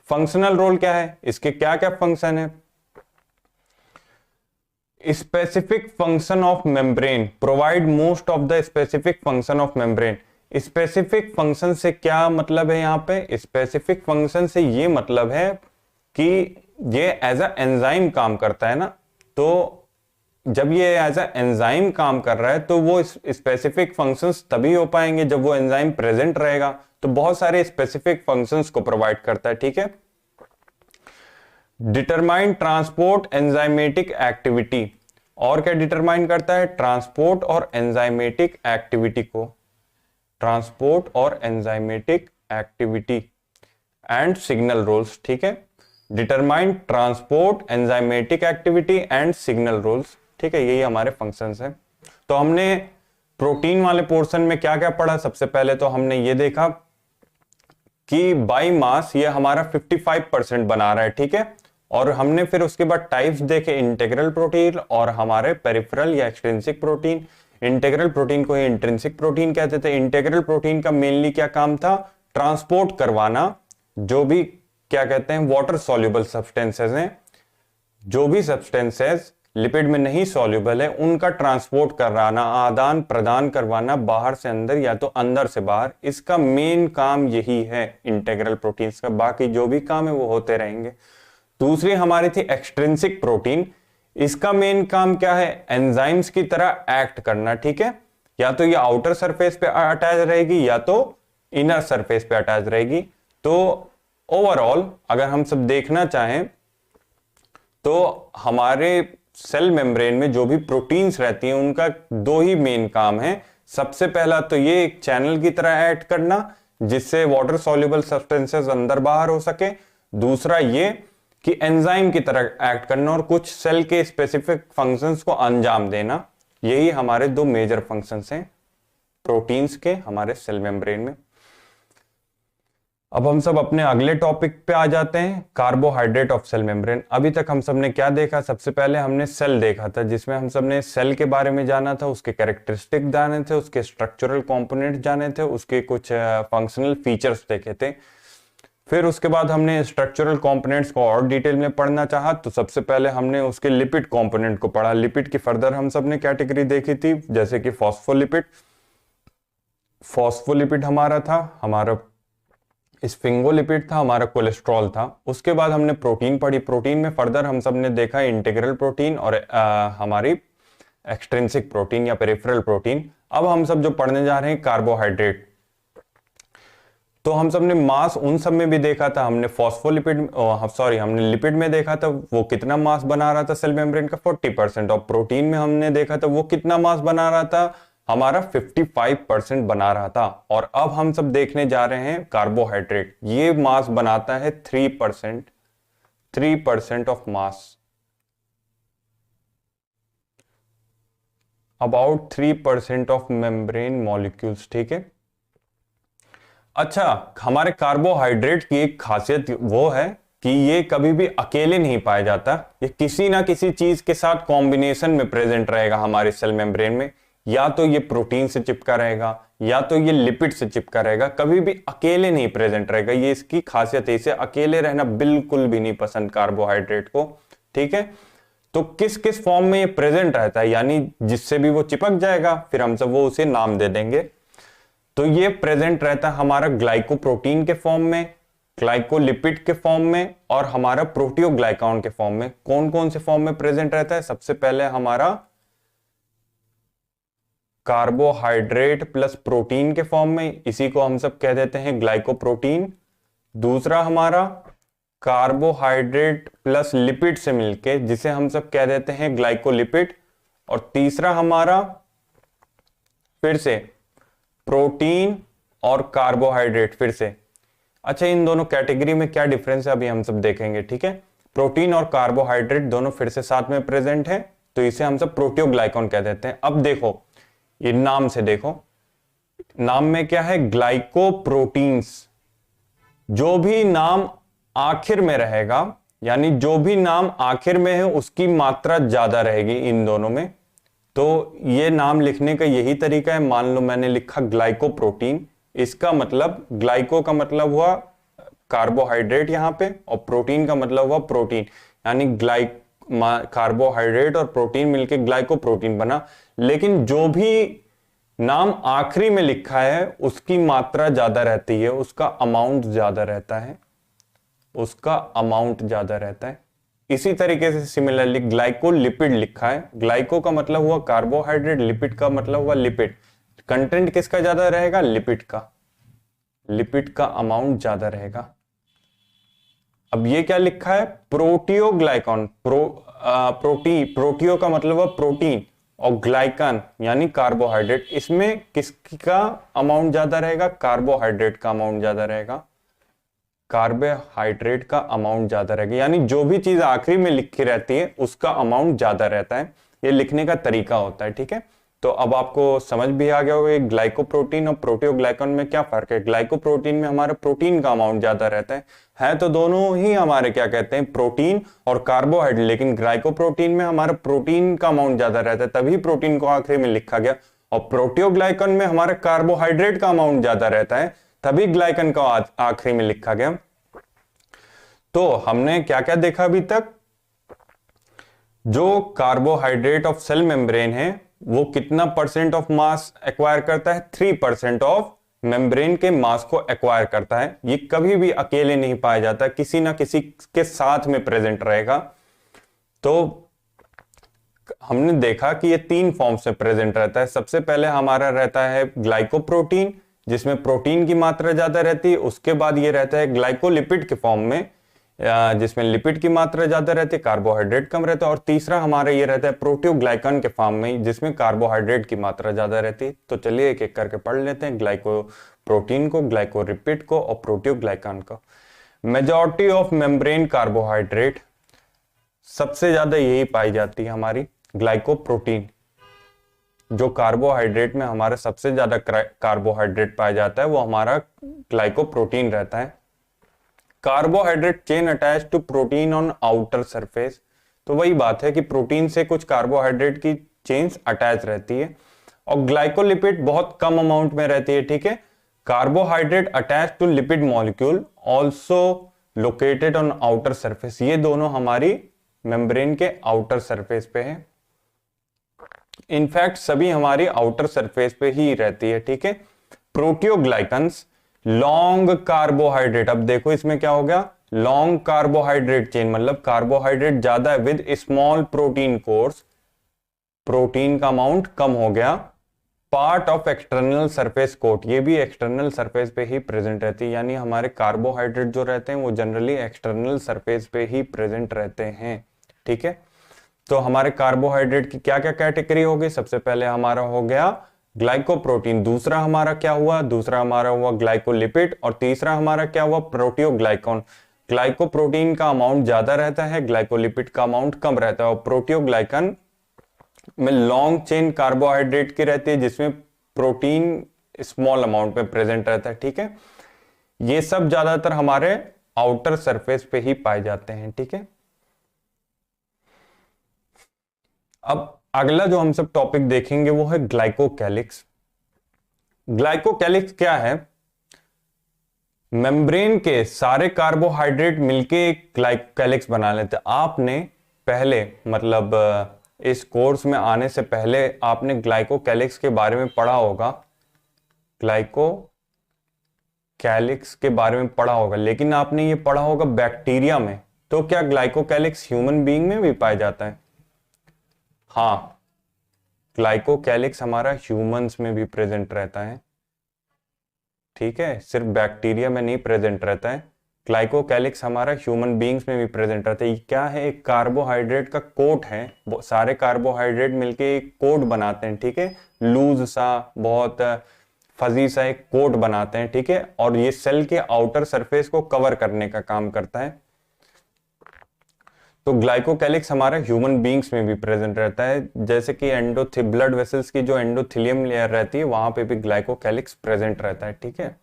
फंक्शनल रोल क्या है? इसके क्या क्या फंक्शन है? Specific function of membrane, provide most of the specific function of membrane. Specific function से क्या मतलब है? यहाँ पे स्पेसिफिक फंक्शन से ये मतलब है कि ये एज अ एंजाइम काम करता है ना, तो जब ये एज अ एंजाइम काम कर रहा है तो वो स्पेसिफिक फंक्शंस तभी हो पाएंगे जब वो एंजाइम प्रेजेंट रहेगा। तो बहुत सारे स्पेसिफिक फंक्शंस को प्रोवाइड करता है, ठीक है। डिटरमाइन ट्रांसपोर्ट एंजाइमेटिक एक्टिविटी, और क्या डिटरमाइन करता है? ट्रांसपोर्ट और एंजाइमेटिक एक्टिविटी को, ट्रांसपोर्ट और enzymatic activity and signal roles, ठीक है। Determine transport enzymatic activity and signal roles, ठीक है, यही हमारे फंक्शंस हैं। तो हमने प्रोटीन वाले पोर्शन में क्या क्या पढ़ा? सबसे पहले तो हमने ये देखा कि बाई मास ये हमारा 55% बना रहा है, ठीक है। और हमने फिर उसके बाद टाइप्स देखे, इंटीग्रल प्रोटीन और हमारे पेरिफेरल या एक्सट्रिंसिक प्रोटीन। इंटीग्रल प्रोटीन को ही इंट्रिंसिक प्रोटीन कहते थे। इंटीग्रल प्रोटीन का मेनली क्या काम था? ट्रांसपोर्ट करवाना जो भी क्या कहते हैं वाटर सॉल्युबल सब्सटेंसेस हैं, जो भी सब्सटेंसेस लिपिड में नहीं सॉल्युबल है उनका ट्रांसपोर्ट कराना, आदान प्रदान करवाना बाहर से अंदर या तो अंदर से बाहर। इसका मेन काम यही है इंटीग्रल प्रोटीन्स का, बाकी जो भी काम है वो होते रहेंगे। दूसरी हमारी थी एक्सट्रिंसिक प्रोटीन। इसका मेन काम क्या है? एंजाइम्स की तरह एक्ट करना, ठीक है। या तो ये आउटर सरफेस पे अटैच रहेगी या तो इनर सरफेस पे अटैच रहेगी। तो ओवरऑल अगर हम सब देखना चाहें तो हमारे सेल मेम्ब्रेन में जो भी प्रोटीन्स रहती हैं उनका दो ही मेन काम है। सबसे पहला तो ये एक चैनल की तरह एक्ट करना जिससे वाटर सॉल्युबल सब्सटेंसेस अंदर बाहर हो सके। दूसरा ये कि एंजाइम की तरह एक्ट करना और कुछ सेल के स्पेसिफिक फंक्शंस को अंजाम देना। यही हमारे दो मेजर फंक्शंस हैं प्रोटीन्स के हमारे सेल मेम्ब्रेन में। अब हम सब अपने अगले टॉपिक पे आ जाते हैं, कार्बोहाइड्रेट ऑफ सेल मेम्ब्रेन। अभी तक हम सब ने क्या देखा? सबसे पहले हमने सेल देखा था जिसमें हम सब ने सेल के बारे में जाना था, उसके कैरेक्टरिस्टिक जाने थे, उसके स्ट्रक्चरल कंपोनेंट जाने थे, उसके कुछ फंक्शनल फीचर्स देखे थे। फिर उसके बाद हमने स्ट्रक्चरल कंपोनेंट्स को और डिटेल में पढ़ना चाहा तो सबसे पहले हमने उसके लिपिड कंपोनेंट को पढ़ा। लिपिड की फर्दर हम सब ने कैटेगरी देखी थी जैसे कि फॉस्फोलिपिड। फॉस्फोलिपिड हमारा था, हमारा स्फिंगोलिपिड था, हमारा कोलेस्ट्रॉल था। उसके बाद हमने प्रोटीन पढ़ी। प्रोटीन में फर्दर हम सब ने देखा इंटीग्रल प्रोटीन और हमारी एक्सट्रिंसिक प्रोटीन या पेरिफेरल प्रोटीन। अब हम सब जो पढ़ने जा रहे हैं कार्बोहाइड्रेट। तो हम सब ने मास उन सब में भी देखा था, हमने फॉस्फोलिपिड हमने लिपिड में देखा था वो कितना मास बना रहा था सेल मेम्ब्रेन का 40%। और प्रोटीन में हमने देखा था वो कितना मास बना रहा था, हमारा 55% बना रहा था। और अब हम सब देखने जा रहे हैं कार्बोहाइड्रेट। ये मास बनाता है 3% of mass, about 3% of membrane molecules, ठीक है। अच्छा, हमारे कार्बोहाइड्रेट की एक खासियत वो है कि ये कभी भी अकेले नहीं पाया जाता, ये किसी ना किसी चीज के साथ कॉम्बिनेशन में प्रेजेंट रहेगा हमारे सेल मेम्ब्रेन में। या तो ये प्रोटीन से चिपका रहेगा या तो ये लिपिड से चिपका रहेगा, कभी भी अकेले नहीं प्रेजेंट रहेगा। ये इसकी खासियत है, इसे अकेले रहना बिल्कुल भी नहीं पसंद कार्बोहाइड्रेट को, ठीक है। तो किस किस फॉर्म में ये प्रेजेंट रहता है, यानी जिससे भी वो चिपक जाएगा फिर हम सब वो उसे नाम दे देंगे। तो ये प्रेजेंट रहता है हमारा ग्लाइकोप्रोटीन के फॉर्म में, ग्लाइकोलिपिड के फॉर्म में और हमारा प्रोटियोग्लाइकान के फॉर्म में। कौन कौन से फॉर्म में प्रेजेंट रहता है? सबसे पहले हमारा कार्बोहाइड्रेट प्लस प्रोटीन के फॉर्म में, इसी को हम सब कह देते हैं ग्लाइकोप्रोटीन। दूसरा हमारा कार्बोहाइड्रेट प्लस लिपिड से मिलके जिसे हम सब कह देते हैं ग्लाइकोलिपिड। और तीसरा हमारा फिर से प्रोटीन और कार्बोहाइड्रेट फिर से। अच्छा, इन दोनों कैटेगरी में क्या डिफरेंस है अभी हम सब देखेंगे, ठीक है। प्रोटीन और कार्बोहाइड्रेट दोनों फिर से साथ में प्रेजेंट है तो इसे हम सब प्रोटियोग्लाइकॉन कह देते हैं। अब देखो ये नाम से देखो, नाम में क्या है? ग्लाइकोप्रोटीन्स। जो भी नाम आखिर में रहेगा, यानी जो भी नाम आखिर में है उसकी मात्रा ज्यादा रहेगी इन दोनों में। तो ये नाम लिखने का यही तरीका है। मान लो मैंने लिखा ग्लाइकोप्रोटीन, इसका मतलब ग्लाइको का मतलब हुआ कार्बोहाइड्रेट यहां पे और प्रोटीन का मतलब हुआ प्रोटीन, यानी कार्बोहाइड्रेट और प्रोटीन मिलके ग्लाइकोप्रोटीन बना। लेकिन जो भी नाम आखिरी में लिखा है उसकी मात्रा ज्यादा रहती है, उसका अमाउंट ज्यादा रहता है, उसका अमाउंट ज्यादा रहता है। इसी तरीके से सिमिलरली ग्लाइकोलिपिड लिखा है। ग्लाइको का मतलब हुआ कार्बोहाइड्रेट, लिपिड का मतलब हुआ लिपिड। कंटेंट किसका ज्यादा रहेगा? लिपिड का। लिपिड का अमाउंट ज्यादा रहेगा। अब ये क्या लिखा है? प्रोटियोग्लाइकॉन। प्रोटियो का मतलब हुआ प्रोटीन, और ग्लाइकन यानी कार्बोहाइड्रेट। इसमें किसका अमाउंट ज्यादा रहेगा? कार्बोहाइड्रेट का अमाउंट ज्यादा रहेगा। कार्बोहाइड्रेट का अमाउंट ज्यादा रहेगा, यानी जो भी चीज आखिरी में लिखी रहती है उसका अमाउंट ज्यादा रहता है। ये लिखने का तरीका होता है, ठीक है। तो अब आपको समझ भी आ गया होगा ग्लाइकोप्रोटीन और प्रोटियोग्लाइकन में क्या फर्क है। ग्लाइकोप्रोटीन में हमारे प्रोटीन का अमाउंट ज्यादा रहता है तो दोनों ही हमारे क्या कहते हैं, प्रोटीन और कार्बोहाइड्रेट, लेकिन ग्लाइकोप्रोटीन में हमारा प्रोटीन का अमाउंट ज्यादा रहता है, तभी प्रोटीन को आखिरी में लिखा गया। और प्रोटियोग्लाइकन में हमारा कार्बोहाइड्रेट का अमाउंट ज्यादा रहता है, तभी ग्लाइकन का आखिरी में लिखा गया। तो हमने क्या क्या देखा अभी तक? जो कार्बोहाइड्रेट ऑफ सेल मेम्ब्रेन है वो कितना परसेंट ऑफ मास एक्वायर करता है? 3% ऑफ मेम्ब्रेन के मास को एक्वायर करता है। ये कभी भी अकेले नहीं पाया जाता, किसी ना किसी के साथ में प्रेजेंट रहेगा। तो हमने देखा कि ये 3 फॉर्म से प्रेजेंट रहता है। सबसे पहले हमारा रहता है ग्लाइकोप्रोटीन, जिसमें प्रोटीन की मात्रा ज्यादा रहती है। उसके बाद ये रहता है ग्लाइकोलिपिड के फॉर्म में, जिसमें लिपिड की मात्रा ज्यादा रहती है, कार्बोहाइड्रेट कम रहता है। और तीसरा हमारा ये रहता है प्रोटियोग्लाइकन के फॉर्म में, जिसमें कार्बोहाइड्रेट की मात्रा ज्यादा रहती है। तो चलिए एक एक करके पढ़ लेते हैं, ग्लाइकोप्रोटीन को, ग्लाइकोलिपिड को और प्रोटियोग्लाइकन को। मेजॉरिटी ऑफ मेम्ब्रेन कार्बोहाइड्रेट, सबसे ज्यादा यही पाई जाती है हमारी ग्लाइकोप्रोटीन। जो कार्बोहाइड्रेट में हमारा सबसे ज्यादा कार्बोहाइड्रेट पाया जाता है वो हमारा ग्लाइकोप्रोटीन रहता है। Carbohydrate chain attach to protein on outer surface. तो वही बात है कि प्रोटीन से कुछ कार्बोहाइड्रेट की चेन्स अटैच रहती है। और ग्लाइकोलिपिड बहुत कम अमाउंट में रहती है, ठीक है। Carbohydrate attach to lipid molecule also located on outer surface. ये दोनों हमारी मेम्ब्रेन के आउटर सरफेस पे है। इनफैक्ट सभी हमारी आउटर सरफेस पे ही रहती है, ठीक है। Proteoglycans long carbohydrate. अब देखो इसमें क्या हो गया, लॉन्ग कार्बोहाइड्रेट चेन, मतलब कार्बोहाइड्रेट ज्यादा है with small protein cores. Protein का अमाउंट कम हो गया। Part of external surface coat, ये भी एक्सटर्नल सरफेस पे ही प्रेजेंट रहती है, यानी हमारे कार्बोहाइड्रेट जो रहते हैं वो जनरली एक्सटर्नल सरफेस पे ही प्रेजेंट रहते हैं, ठीक है। तो हमारे कार्बोहाइड्रेट की क्या क्या कैटेगरी हो गई? सबसे पहले हमारा हो गया ग्लाइकोप्रोटीन, दूसरा हमारा क्या हुआ, दूसरा हमारा हुआ ग्लाइकोलिपिड, और तीसरा हमारा क्या हुआ, प्रोटियोग्लाइकॉन। ग्लाइकोप्रोटीन का अमाउंट ज्यादा रहता है, ग्लाइकोलिपिड का अमाउंट कम रहता है। और प्रोटियोग्लाइकन में लॉन्ग चेन कार्बोहाइड्रेट की रहती है, जिसमें प्रोटीन स्मॉल अमाउंट में प्रेजेंट रहता है, ठीक है। ये सब ज्यादातर हमारे आउटर सरफेस पे ही पाए जाते हैं, ठीक है। अब अगला जो हम सब टॉपिक देखेंगे वो है ग्लाइकोकैलिक्स। ग्लाइकोकैलिक्स क्या है? मेम्ब्रेन के सारे कार्बोहाइड्रेट मिलके एक ग्लाइकोकैलिक्स बना लेते हैं। आपने पहले, मतलब इस कोर्स में आने से पहले आपने ग्लाइकोकैलिक्स के बारे में पढ़ा होगा, ग्लाइकोकैलिक्स के बारे में पढ़ा होगा, लेकिन आपने ये पढ़ा होगा बैक्टीरिया में। तो क्या ग्लाइकोकैलिक्स ह्यूमन बीइंग में भी पाया जाता है? हाँ, ग्लाइकोकैलिक्स हमारा ह्यूमंस में भी प्रेजेंट रहता है, ठीक है। सिर्फ बैक्टीरिया में नहीं प्रेजेंट रहता है, ग्लाइकोकैलिक्स हमारा ह्यूमन बीइंग्स में भी प्रेजेंट रहता है। ये क्या है? एक कार्बोहाइड्रेट का कोट है। सारे कार्बोहाइड्रेट मिलके एक कोट बनाते हैं, ठीक है। लूज सा, बहुत फजी सा एक कोट बनाते हैं, ठीक है। और ये सेल के आउटर सरफेस को कवर करने का काम करता है। तो ग्लाइकोकैलिक्स हमारा ह्यूमन बीइंग्स में भी प्रेजेंट रहता है, जैसे कि ब्लड वेसल्स की जो एंडोथेलियम लेयर रहती है वहां पे भी ग्लाइकोकैलिक्स प्रेजेंट रहता है, ठीक है।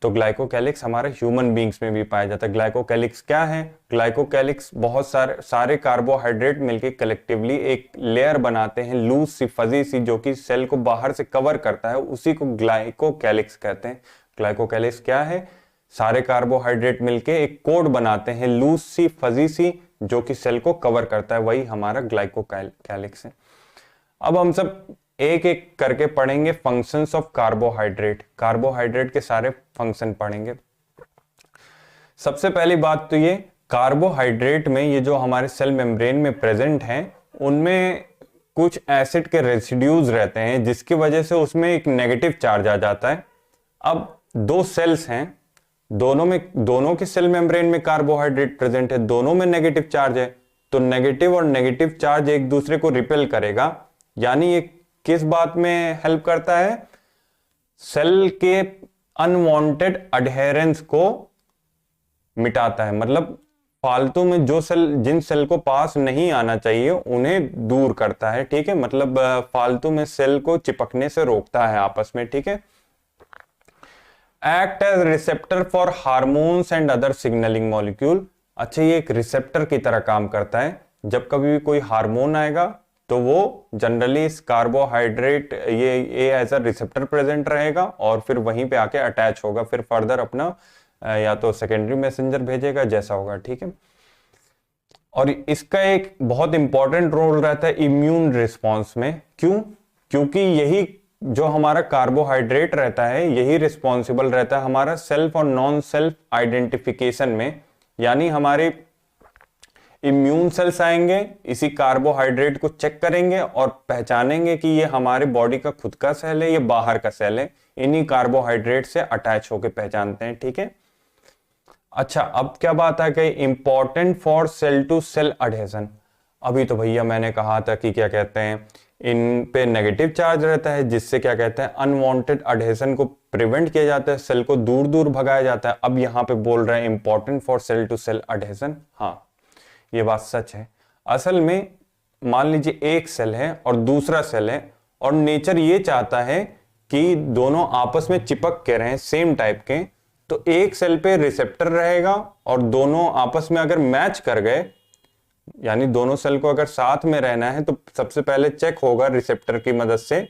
तो ग्लाइकोकैलिक्स हमारे ह्यूमन बीइंग्स में भी पाया जाता है। ग्लाइकोकैलिक्स क्या है? ग्लाइकोकैलिक्स बहुत सारे कार्बोहाइड्रेट मिलके कलेक्टिवली एक लेयर बनाते हैं, लूज सी, फजी सी, जो कि सेल को बाहर से कवर करता है, उसी को ग्लाइकोकैलिक्स कहते हैं। ग्लाइकोकैलिक्स क्या है? सारे कार्बोहाइड्रेट मिलके एक कोट बनाते हैं, लूज सी, फजी सी, जो कि सेल को कवर करता है, वही हमारा ग्लाइकोकैलिक्स है। अब हम सब एक एक करके पढ़ेंगे फंक्शंस ऑफ कार्बोहाइड्रेट। कार्बोहाइड्रेट के सारे फंक्शन पढ़ेंगे। सबसे पहली बात तो ये कार्बोहाइड्रेट में ये जो हमारे सेल मेम्ब्रेन में प्रेजेंट हैं उनमें कुछ एसिड के रेसिड्यूज रहते हैं जिसकी वजह से उसमें एक नेगेटिव चार्ज आ जाता है। अब दो सेल्स हैं, दोनों के सेल मेम्ब्रेन में कार्बोहाइड्रेट प्रेजेंट है, दोनों में नेगेटिव चार्ज है, तो नेगेटिव और नेगेटिव चार्ज एक दूसरे को रिपेल करेगा। यानी ये किस बात में हेल्प करता है? सेल के अनवांटेड अडहेरेंस को मिटाता है। मतलब फालतू में जो सेल, जिन सेल को पास नहीं आना चाहिए उन्हें दूर करता है। ठीक है, मतलब फालतू में सेल को चिपकने से रोकता है आपस में। ठीक है, act as receptor for hormones and other signalling molecule. अच्छा, ये एक रिसेप्टर की तरह काम करता है। जब कभी भी कोई हार्मोन आएगा तो वो जनरली इस कार्बोहाइड्रेट ये एज अ रिसेप्टर प्रेजेंट रहेगा और फिर वहीं पे आके अटैच होगा, फिर फर्दर अपना या तो सेकेंडरी मैसेंजर भेजेगा, जैसा होगा। ठीक है, और इसका एक बहुत इंपॉर्टेंट रोल रहता है इम्यून रिस्पॉन्स में। क्यों? क्योंकि यही जो हमारा कार्बोहाइड्रेट रहता है यही रिस्पॉन्सिबल रहता है हमारा सेल्फ और नॉन सेल्फ आइडेंटिफिकेशन में। यानी हमारे इम्यून सेल्स आएंगे, इसी कार्बोहाइड्रेट को चेक करेंगे और पहचानेंगे कि ये हमारे बॉडी का खुद का सेल है, ये बाहर का सेल है। इन्हीं कार्बोहाइड्रेट से अटैच होकर पहचानते हैं। ठीक है, अच्छा, अब क्या बात है कि important for cell to cell adhesion. अभी तो भैया मैंने कहा था कि क्या कहते हैं, इन पे नेगेटिव चार्ज रहता है जिससे क्या कहते हैं अनवांटेड अडहेशन को प्रिवेंट किया जाता है, सेल को दूर दूर भगाया जाता है। अब यहाँ पे बोल रहे हैं important for cell to cell adhesion. हाँ, ये बात सच है। असल में मान लीजिए एक सेल है और दूसरा सेल है और नेचर ये चाहता है कि दोनों आपस में चिपक के रहें, सेम टाइप के। तो एक सेल पे रिसेप्टर रहेगा और दोनों आपस में अगर मैच कर गए, यानी दोनों सेल को अगर साथ में रहना है तो सबसे पहले चेक होगा रिसेप्टर की मदद से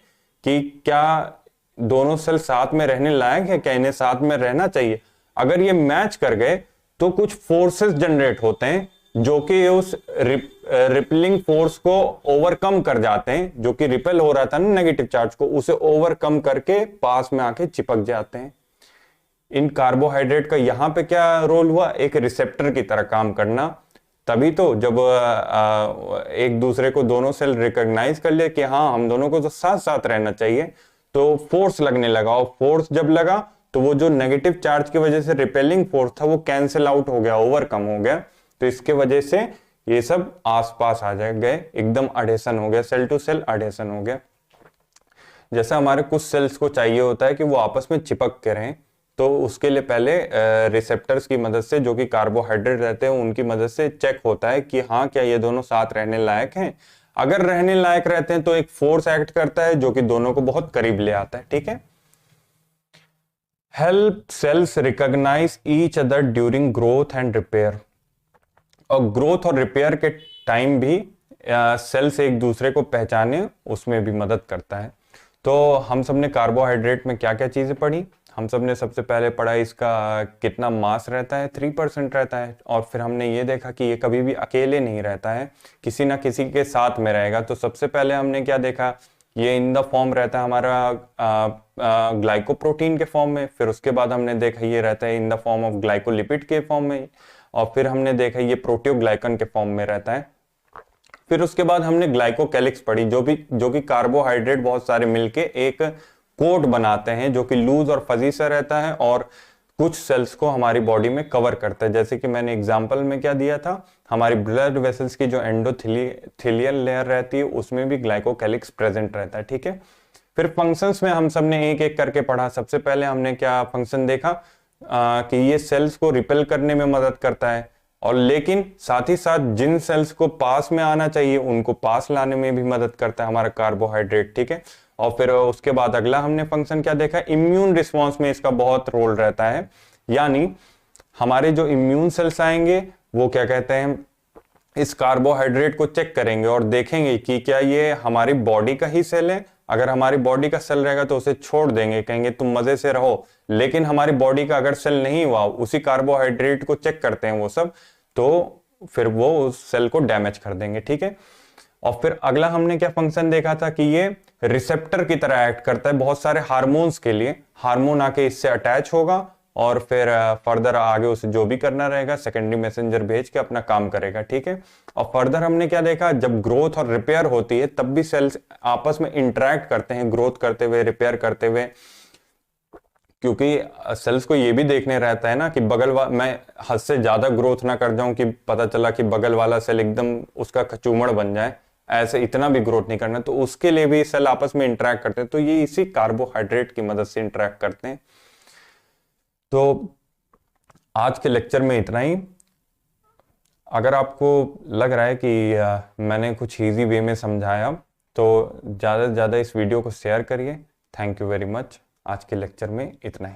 कि क्या दोनों सेल साथ में रहने लायक है, क्या इन्हें साथ में रहना चाहिए। अगर ये मैच कर गए तो कुछ फोर्सेस जनरेट होते हैं जो कि उस रिपेलिंग फोर्स को ओवरकम कर जाते हैं, जो कि रिपेल हो रहा था ना नेगेटिव चार्ज को, उसे ओवरकम करके पास में आके चिपक जाते हैं। इन कार्बोहाइड्रेट का यहाँ पे क्या रोल हुआ? एक रिसेप्टर की तरह काम करना। तभी तो जब एक दूसरे को दोनों सेल रिकॉग्नाइज कर ले कि हाँ हम दोनों को तो साथ साथ रहना चाहिए, तो फोर्स लगने लगा। और फोर्स जब लगा तो वो जो नेगेटिव चार्ज की वजह से रिपेलिंग फोर्स था वो कैंसिल आउट हो गया, ओवरकम हो गया। तो इसके वजह से ये सब आसपास आ गए, एकदम अडहेशन हो गया, सेल टू सेल अडहेशन हो गया। जैसे हमारे कुछ सेल्स को चाहिए होता है कि वो आपस में चिपक के रहें, तो उसके लिए पहले रिसेप्टर्स की मदद से, जो कि कार्बोहाइड्रेट रहते हैं, उनकी मदद से चेक होता है कि हाँ क्या ये दोनों साथ रहने लायक हैं। अगर रहने लायक रहते हैं तो एक फोर्स एक्ट करता है जो कि दोनों को बहुत करीब ले आता है। ठीक है, help cells recognise each other during growth and repair. और ग्रोथ और रिपेयर के टाइम भी सेल्स एक दूसरे को पहचाने, उसमें भी मदद करता है। तो हम सब ने कार्बोहाइड्रेट में क्या क्या चीजें पढ़ी? हम सब ने सबसे पहले पढ़ा इसका कितना मास रहता है, 3% रहता है। और फिर हमने ये देखा कि ये कभी भी अकेले नहीं रहता है, किसी ना किसी के साथ में रहेगा। तो सबसे पहले हमने क्या देखा, ये इन द फॉर्म रहता है हमारा ग्लाइकोप्रोटीन के फॉर्म में। फिर उसके बाद हमने देखा ये रहता है in the form of glycolipid के फॉर्म में। और फिर हमने देखा ये प्रोटियोग्लाइकन के फॉर्म में रहता है। फिर उसके बाद हमने ग्लाइकोकैलिक्स पढ़ी, जो कि कार्बोहाइड्रेट बहुत सारे मिलके एक कोट बनाते हैं जो कि लूज और फजी सा रहता है और कुछ सेल्स को हमारी बॉडी में कवर करता है। जैसे कि मैंने एग्जांपल में क्या दिया था, हमारी ब्लड वेसल्स की जो एंडोथेलियल लेयर रहती है उसमें भी ग्लाइकोकैलिक्स प्रेजेंट रहता है। ठीक है, फिर फंक्शंस में हम सब ने एक एक करके पढ़ा। सबसे पहले हमने क्या फंक्शन देखा कि ये सेल्स को रिपेल करने में मदद करता है, और लेकिन साथ ही साथ जिन सेल्स को पास में आना चाहिए उनको पास लाने में भी मदद करता है हमारा कार्बोहाइड्रेट। ठीक है, और फिर उसके बाद अगला हमने फंक्शन क्या देखा, इम्यून रिस्पॉन्स में इसका बहुत रोल रहता है। यानी हमारे जो इम्यून सेल्स आएंगे वो क्या कहते हैं, इस कार्बोहाइड्रेट को चेक करेंगे और देखेंगे कि क्या ये हमारी बॉडी का ही सेल है। अगर हमारी बॉडी का सेल रहेगा तो उसे छोड़ देंगे, कहेंगे तुम मजे से रहो। लेकिन हमारी बॉडी का अगर सेल नहीं हुआ, उसी कार्बोहाइड्रेट को चेक करते हैं वो सब, तो फिर वो उस सेल को डैमेज कर देंगे। ठीक है, और फिर अगला हमने क्या फंक्शन देखा था कि ये रिसेप्टर की तरह एक्ट करता है बहुत सारे हार्मोन्स के लिए। हार्मोन आके इससे अटैच होगा और फिर फर्दर आगे उसे जो भी करना रहेगा सेकेंडरी मैसेंजर भेज के अपना काम करेगा, ठीक है। और फर्दर हमने क्या देखा, जब ग्रोथ और रिपेयर होती है तब भी सेल्स आपस में इंटरेक्ट करते हैं, ग्रोथ करते हुए, रिपेयर करते हुए, क्योंकि सेल्स को ये भी देखने रहता है ना कि मैं हद से ज्यादा ग्रोथ ना कर जाऊं कि पता चला कि बगल वाला सेल एकदम उसका कचूमड़ बन जाए, ऐसे इतना भी ग्रोथ नहीं करना। तो उसके लिए भी सेल आपस में इंटरेक्ट करते हैं, तो ये इसी कार्बोहाइड्रेट की मदद से इंटरेक्ट करते हैं। तो आज के लेक्चर में इतना ही। अगर आपको लग रहा है कि मैंने कुछ इजी वे में समझाया तो ज़्यादा से ज़्यादा इस वीडियो को शेयर करिए। Thank you very much. आज के लेक्चर में इतना ही।